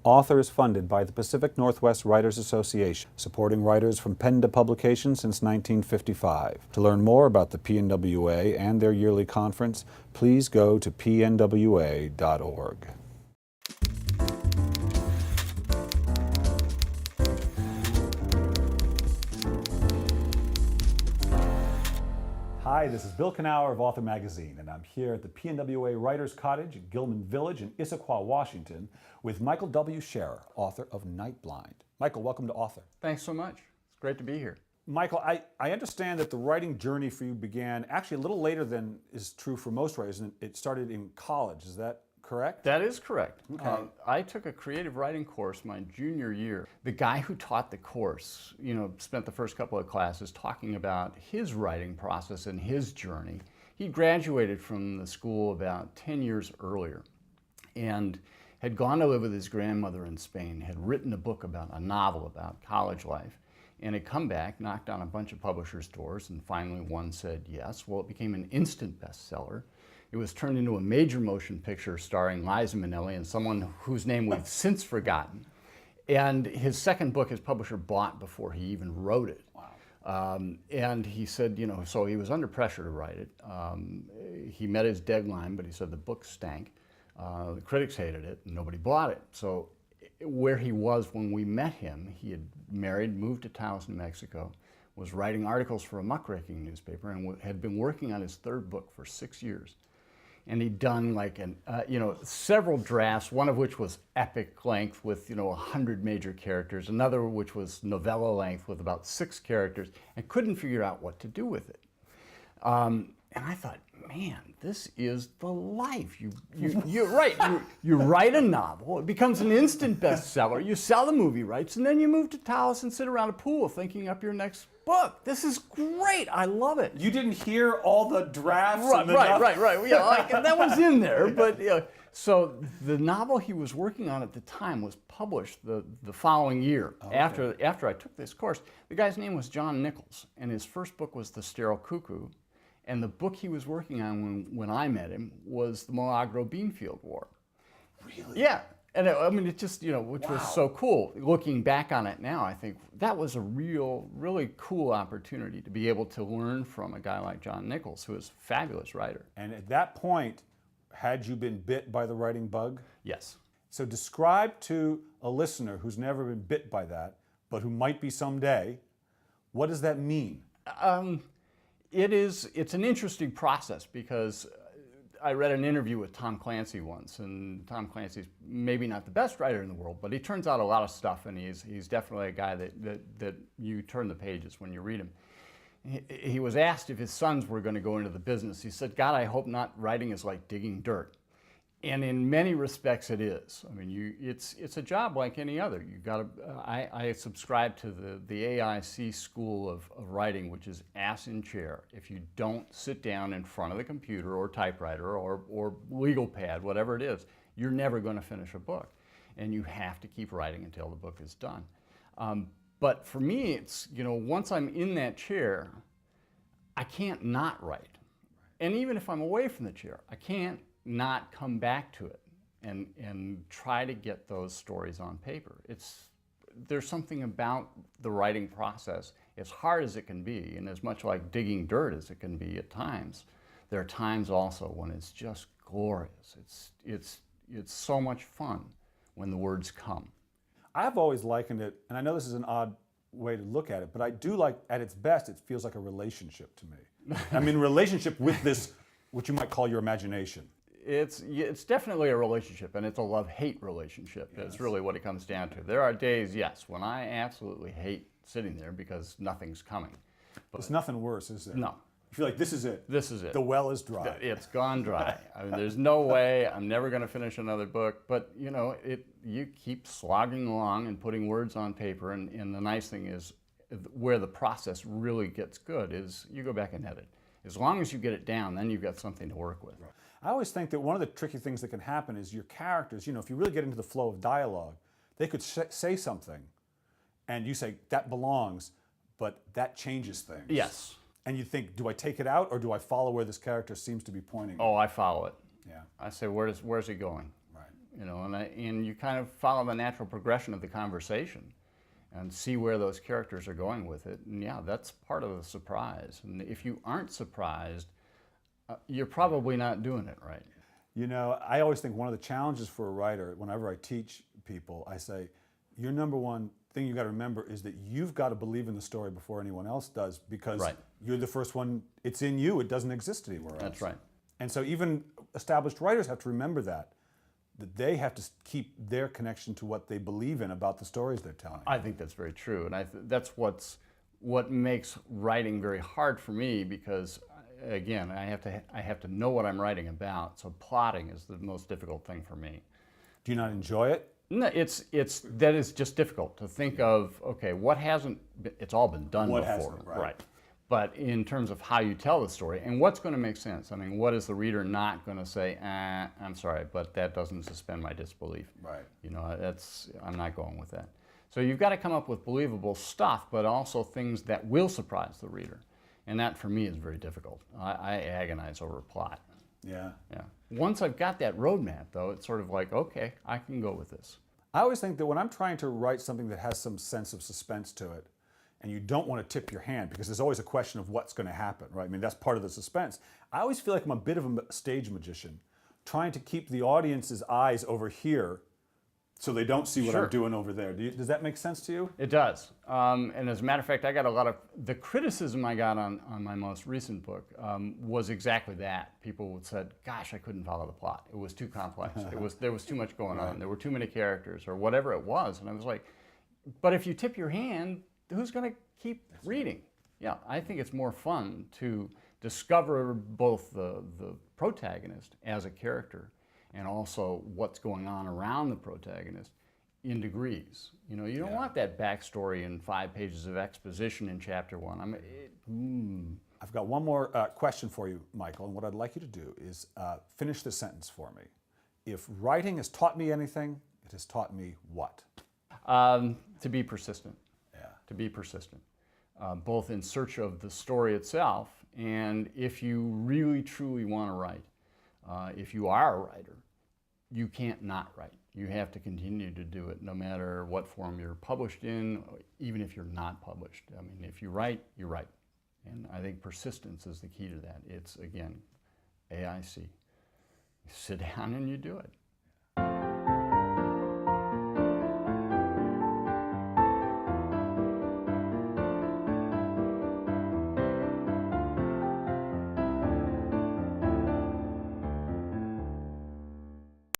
Author is funded by the Pacific Northwest Writers Association, supporting writers from pen to publication since 1955. To learn more about the PNWA and their yearly conference, please go to pnwa.org. Hi, this is Bill Kenower of Author Magazine, and I'm here at the PNWA Writers Cottage at Gilman Village in Issaquah, Washington, with Michael W. Sherer, author of Night Blind. Michael, welcome to Author. Thanks so much. It's great to be here. Michael, I understand that the writing journey for you began actually a little later than is true for most writers, and it started in college. Is that correct? That is correct. Okay. I took a creative writing course my junior year. The guy who taught the course, spent the first couple of classes talking about his writing process and his journey. He graduated from the school about 10 years earlier and had gone to live with his grandmother in Spain, had written a novel about college life, and had come back, knocked on a bunch of publishers' doors, and finally one said yes. Well, it became an instant bestseller. It was turned into a major motion picture starring Liza Minnelli and someone whose name we've since forgotten. And his second book his publisher bought before he even wrote it. Wow. And he said, so he was under pressure to write it. He met his deadline, but he said the book stank. The critics hated it, and nobody bought it. So where he was when we met him, he had married, moved to Taos, New Mexico, was writing articles for a muckraking newspaper, and had been working on his third book for 6 years. And he'd done several drafts, one of which was epic length with 100 major characters, another which was novella length with about 6 characters, and couldn't figure out what to do with it. And I thought, man, this is the life. You're right. You write a novel, it becomes an instant bestseller, you sell the movie rights, and then you move to Taos and sit around a pool thinking up your next book. This is great. I love it. You didn't hear all the drafts? Right. Yeah, that was in there. But so the novel he was working on at the time was published the following year. Okay. After I took this course. The guy's name was John Nichols, and his first book was The Sterile Cuckoo. And the book he was working on when I met him was the Milagro Beanfield War. Really? Yeah. And it just, which Wow. was so cool. Looking back on it now, I think that was a really cool opportunity to be able to learn from a guy like John Nichols, who is a fabulous writer. And at that point, had you been bit by the writing bug? Yes. So describe to a listener who's never been bit by that, but who might be someday, what does that mean? It's an interesting process because I read an interview with Tom Clancy once, and Tom Clancy's maybe not the best writer in the world, but he turns out a lot of stuff, and he's definitely a guy that you turn the pages when you read him. He was asked if his sons were going to go into the business. He said, "God, I hope not. Writing is like digging dirt." And in many respects it is. I mean, it's a job like any other. You got to. I subscribe to the AIC school of writing, which is ass in chair. If you don't sit down in front of the computer or typewriter or legal pad, whatever it is, you're never going to finish a book, and you have to keep writing until the book is done. But for me, it's once I'm in that chair, I can't not write, and even if I'm away from the chair, I can't not come back to it and try to get those stories on paper. There's something about the writing process, as hard as it can be, and as much like digging dirt as it can be at times, there are times also when it's just glorious. It's so much fun when the words come. I've always likened it, and I know this is an odd way to look at it, but I do like, at its best, it feels like a relationship to me. I mean, relationship with this, what you might call your imagination. It's definitely a relationship, and it's a love-hate relationship. Yes. It's really what it comes down to. There are days, yes, when I absolutely hate sitting there because nothing's coming. But there's nothing worse, is there? No. You feel like this is it. This is it. The well is dry. It's gone dry. I mean, there's no way. I'm never going to finish another book. But you keep slogging along and putting words on paper. And the nice thing is, where the process really gets good is you go back and edit. As long as you get it down, then you've got something to work with. Right. I always think that one of the tricky things that can happen is your characters, if you really get into the flow of dialogue, they could say something and you say, that belongs, but that changes things. Yes. And you think, do I take it out or do I follow where this character seems to be pointing? Oh, I follow it. Yeah. I say, where's he going? Right. you know, and you kind of follow the natural progression of the conversation and see where those characters are going with it. And yeah, that's part of the surprise. And if you aren't surprised, you're probably not doing it right. You know, I always think one of the challenges for a writer, whenever I teach people, I say, your number one thing you got to remember is that you've got to believe in the story before anyone else does, because you're the first one, it's in you, it doesn't exist anywhere else. That's right. And so even established writers have to remember that they have to keep their connection to what they believe in about the stories they're telling. I think that's very true, and that's what makes writing very hard for me, because again, I have to know what I'm writing about. So plotting is the most difficult thing for me. Do you not enjoy it? No, that is just difficult to think of. Okay, what hasn't? It's all been done What before, hasn't, right. But in terms of how you tell the story and what's going to make sense. I mean, what is the reader not going to say? I'm sorry, but that doesn't suspend my disbelief. Right. You know, I'm not going with that. So you've got to come up with believable stuff, but also things that will surprise the reader. And that, for me, is very difficult. I agonize over plot. Yeah. Yeah. Once I've got that roadmap, though, it's sort of like, okay, I can go with this. I always think that when I'm trying to write something that has some sense of suspense to it, and you don't want to tip your hand, because there's always a question of what's going to happen, right? I mean, that's part of the suspense. I always feel like I'm a bit of a stage magician, trying to keep the audience's eyes over here so they don't see what I'm doing over there. Does that make sense to you? It does. And as a matter of fact, I got a lot of, the criticism I got on my most recent book was exactly that. People said, gosh, I couldn't follow the plot. It was too complex. There was too much going on. There were too many characters, or whatever it was. And I was like, but if you tip your hand, who's going to keep reading? Yeah, I think it's more fun to discover both the protagonist as a character and also what's going on around the protagonist in degrees. You know, you don't want that backstory and 5 pages of exposition in chapter 1. I've got one more question for you, Michael, and what I'd like you to do is finish this sentence for me. If writing has taught me anything, it has taught me what? To be persistent. Yeah. To be persistent, both in search of the story itself, and if you really truly want to write, if you are a writer, you can't not write. You have to continue to do it no matter what form you're published in, even if you're not published. I mean, if you write, you write. And I think persistence is the key to that. It's, again, AIC. You sit down and you do it.